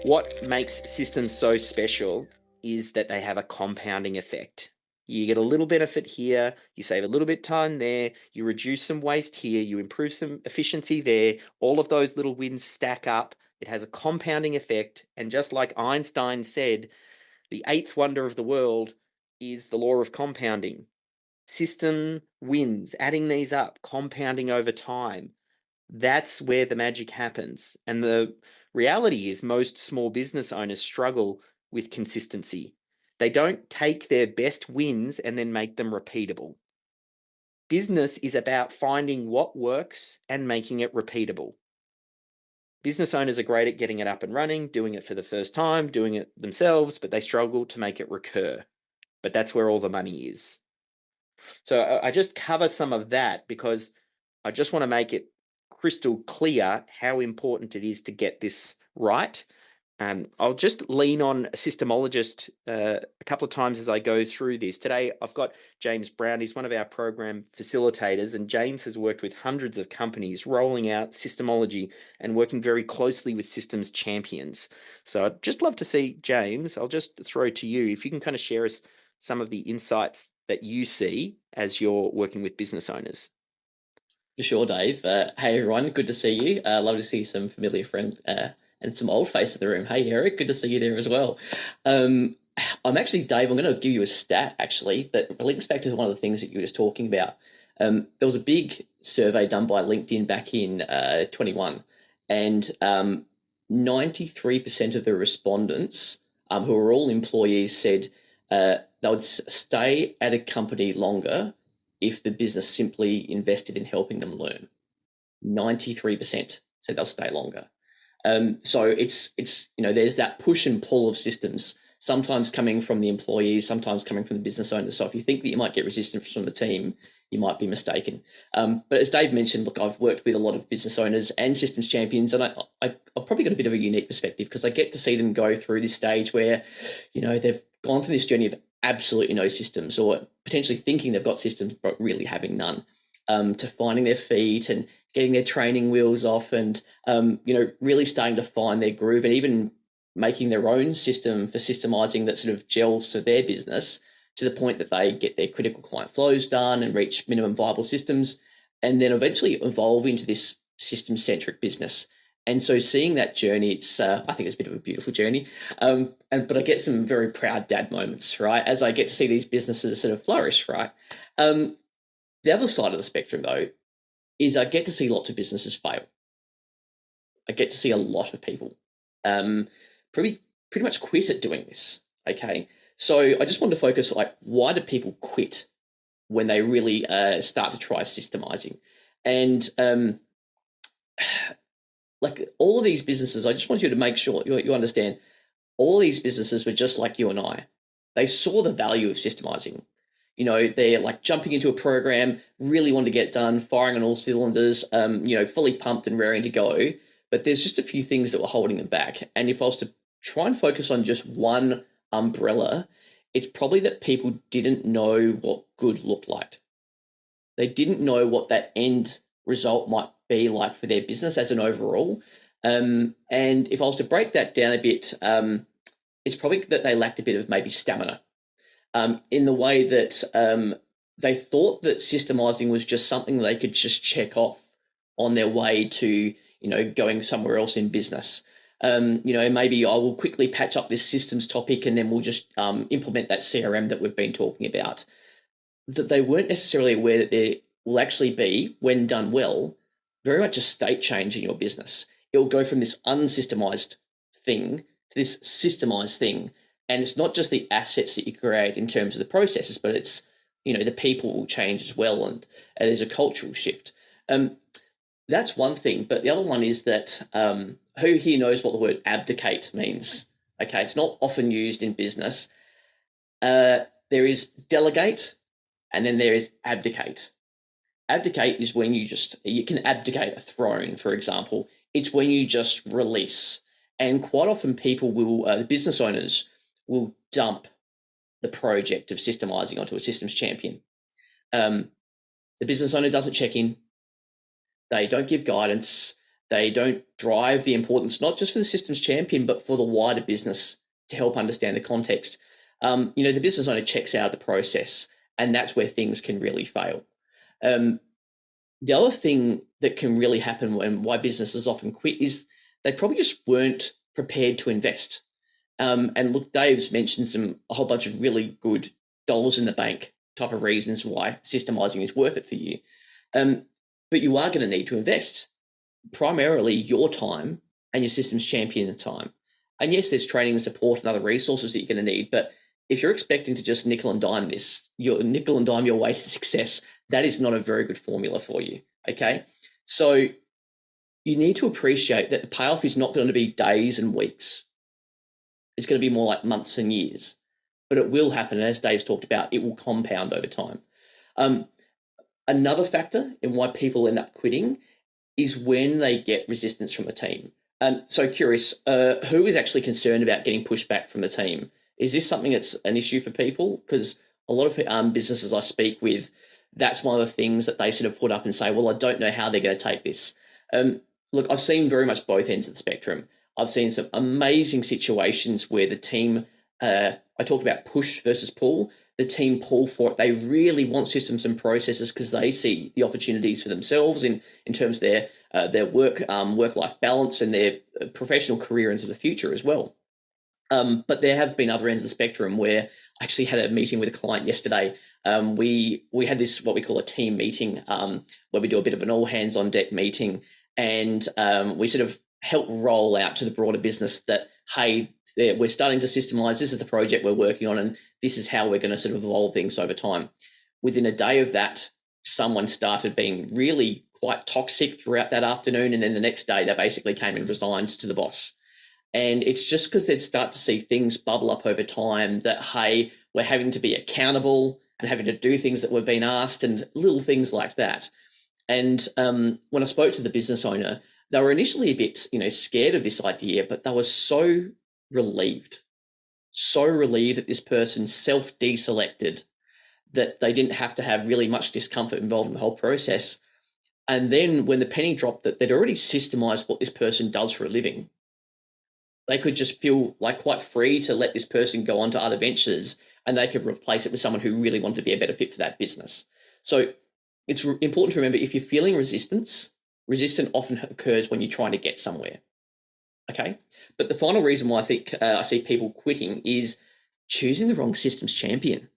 What makes systems so special is that they have a compounding effect. You get a little benefit here, you save a little bit time there, you reduce some waste here, you improve some efficiency there. All of those little wins stack up. It has a compounding effect. And just like Einstein said, the eighth wonder of the world is the law of compounding. System wins, adding these up, compounding over time. That's where the magic happens. And the reality is, most small business owners struggle with consistency. They don't take their best wins and then make them repeatable. Business is about finding what works and making it repeatable. Business owners are great at getting it up and running, doing it for the first time, doing it themselves, but they struggle to make it recur. But that's where all the money is. So I just cover some of that because I just want to make it crystal clear how important it is to get this right. I'll just lean on a systemologist a couple of times as I go through this. Today, I've got James Brown. He's one of our program facilitators, and James has worked with hundreds of companies rolling out systemology and working very closely with systems champions. So I'd just love to see, James, I'll just throw to you if you can kind of share us some of the insights that you see as you're working with business owners. For sure, Dave. Hey, everyone. Good to see you. Love to see some familiar friends and some old face in the room. Hey, Eric. Good to see you there as well. Um, I'm actually, Dave, I'm going to give you a stat, actually, that links back to one of the things that you were just talking about. There was a big survey done by LinkedIn back in 21, and 93% of the respondents, who are all employees, said they would stay at a company longer if the business simply invested in helping them learn. 93% said they'll stay longer. So it's there's that push and pull of systems, sometimes coming from the employees, sometimes coming from the business owner. So if you think that you might get resistance from the team, you might be mistaken. But as Dave mentioned, look, I've worked with a lot of business owners and systems champions, and I've probably got a bit of a unique perspective because I get to see them go through this stage where, they've gone through this journey of absolutely no systems, or potentially thinking they've got systems but really having none, to finding their feet and getting their training wheels off, and really starting to find their groove, and even making their own system for systemizing that sort of gels to their business, to the point that they get their critical client flows done and reach minimum viable systems, and then eventually evolve into this system centric business. And so seeing that journey, I think it's a bit of a beautiful journey. But I get some very proud dad moments, right? As I get to see these businesses sort of flourish, right? The other side of the spectrum, though, is I get to see lots of businesses fail. I get to see a lot of people um, pretty pretty much quit at doing this. Okay, so I just want to focus, like, why do people quit when they really start to try systemizing? And like all of these businesses, I just want you to make sure you understand. All these businesses were just like you and I. They saw the value of systemizing. They're like jumping into a program, really want to get done, firing on all cylinders, fully pumped and raring to go. But there's just a few things that were holding them back. And if I was to try and focus on just one umbrella, it's probably that people didn't know what good looked like. They didn't know what that end result might be like for their business as an overall. And if I was to break that down a bit, it's probably that they lacked a bit of maybe stamina, in the way that they thought that systemizing was just something they could just check off on their way to, going somewhere else in business. Maybe I will quickly patch up this systems topic and then we'll just implement that CRM that we've been talking about. That they weren't necessarily aware that there will actually be, when done well, very much a state change in your business. It will go from this unsystemized thing to this systemized thing. And it's not just the assets that you create in terms of the processes, but it's, the people will change as well. And there's a cultural shift. That's one thing. But the other one is that who here knows what the word abdicate means? Okay, it's not often used in business. There is delegate, and then there is abdicate. Abdicate is when you can abdicate a throne, for example. It's when you just release. And quite often people will, the business owners will dump the project of systemizing onto a systems champion. The business owner doesn't check in. They don't give guidance. They don't drive the importance, not just for the systems champion, but for the wider business to help understand the context. The business owner checks out of the process, and that's where things can really fail. The other thing that can really happen when why businesses often quit is they probably just weren't prepared to invest. And look, Dave's mentioned a whole bunch of really good dollars in the bank type of reasons why systemizing is worth it for you. Um, but you are going to need to invest primarily your time and your systems champion time. And yes, there's training and support and other resources that you're going to need. But if you're expecting to just nickel and dime nickel and dime your way to success, that is not a very good formula for you. Okay. So you need to appreciate that the payoff is not going to be days and weeks. It's going to be more like months and years, but it will happen. And as Dave's talked about, it will compound over time. Um, Another factor in why people end up quitting is when they get resistance from the team. So curious, who is actually concerned about getting pushback from the team? Is this something that's an issue for people? Because a lot of businesses I speak with, that's one of the things that they sort of put up and say, well, I don't know how they're going to take this. Look, I've seen very much both ends of the spectrum. I've seen some amazing situations where the team, I talked about push versus pull, the team pull for it. They really want systems and processes because they see the opportunities for themselves in terms of their work-life balance and their professional career into the future as well. But there have been other ends of the spectrum where I actually had a meeting with a client yesterday. We had this what we call a team meeting where we do a bit of an all hands on deck meeting, and we sort of help roll out to the broader business that, hey, we're starting to systemize. This is the project we're working on, and this is how we're going to sort of evolve things over time. Within a day of that, someone started being really quite toxic throughout that afternoon, and then the next day they basically came and resigned to the boss. And it's just because they'd start to see things bubble up over time that, hey, we're having to be accountable and having to do things that we've been asked and little things like that. And when I spoke to the business owner, they were initially a bit, scared of this idea, but they were relieved, so relieved that this person self-deselected, that they didn't have to have really much discomfort involved in the whole process. And then when the penny dropped that they'd already systemized what this person does for a living, they could just feel like quite free to let this person go on to other ventures, and they could replace it with someone who really wanted to be a better fit for that business. So it's important to remember, if you're feeling resistance often occurs when you're trying to get somewhere. Okay. But the final reason why I think I see people quitting is choosing the wrong systems champion.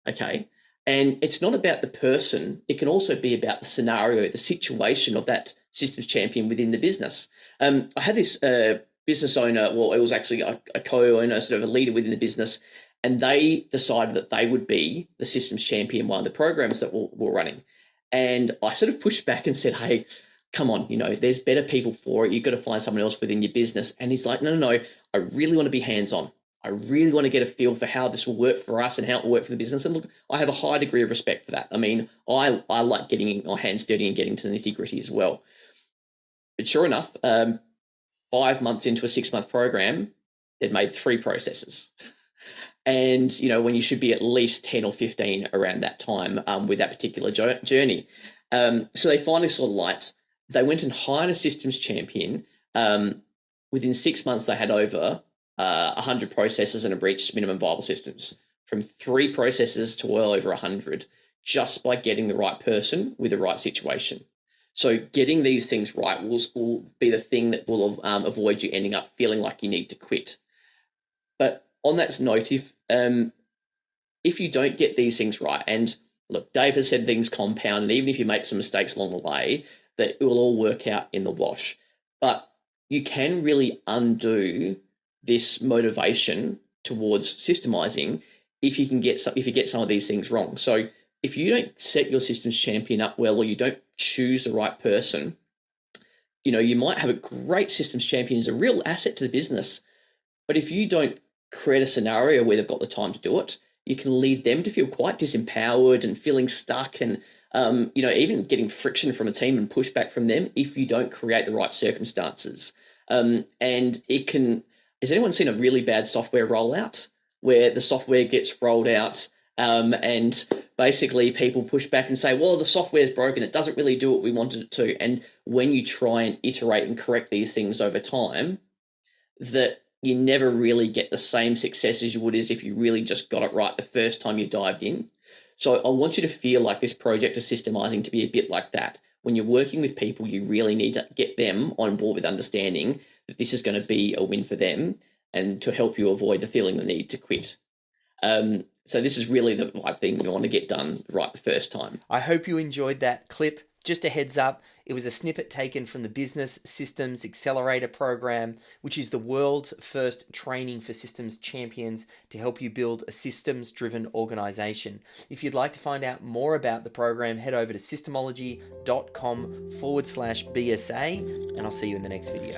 Okay. And it's not about the person, it can also be about the scenario, the situation of that systems champion within the business. I had this business owner, well, it was actually a co-owner, sort of a leader within the business, and they decided that they would be the systems champion, one of the programs that we're running. And I sort of pushed back and said, hey, come on, there's better people for it. You've got to find someone else within your business. And he's like, no, I really want to be hands-on. I really want to get a feel for how this will work for us and how it will work for the business. And look, I have a high degree of respect for that. I mean, I like getting my hands dirty and getting to the nitty-gritty as well. But sure enough, 5 months into a 6-month program, they'd made 3 processes. And, when you should be at least 10 or 15 around that time with that particular journey. So they finally saw the light. They went and hired a systems champion. Within 6 months, they had over 100 processes and have reached minimum viable systems, from 3 processes to well over 100, just by getting the right person with the right situation. So getting these things right will be the thing that will avoid you ending up feeling like you need to quit. But on that note, if you don't get these things right, and look, Dave has said things compound, and even if you make some mistakes along the way, that it will all work out in the wash. But you can really undo this motivation towards systemizing if you get some of these things wrong. So if you don't set your systems champion up well, or you don't choose the right person, you might have a great systems champion as a real asset to the business, but if you don't create a scenario where they've got the time to do it, you can lead them to feel quite disempowered and feeling stuck, and even getting friction from a team and pushback from them if you don't create the right circumstances. And it can. Has anyone seen a really bad software rollout where the software gets rolled out and basically people push back and say, well, the software's broken. It doesn't really do what we wanted it to. And when you try and iterate and correct these things over time, that you never really get the same success as you would as if you really just got it right the first time you dived in. So I want you to feel like this project of systemizing to be a bit like that. When you're working with people, you really need to get them on board with understanding that this is going to be a win for them and to help you avoid the feeling the need to quit. So this is really the right thing you want to get done right the first time. I hope you enjoyed that clip. Just a heads up, it was a snippet taken from the Business Systems Accelerator program, which is the world's first training for systems champions to help you build a systems driven organization. If you'd like to find out more about the program, head over to systemology.com/BSA, and I'll see you in the next video.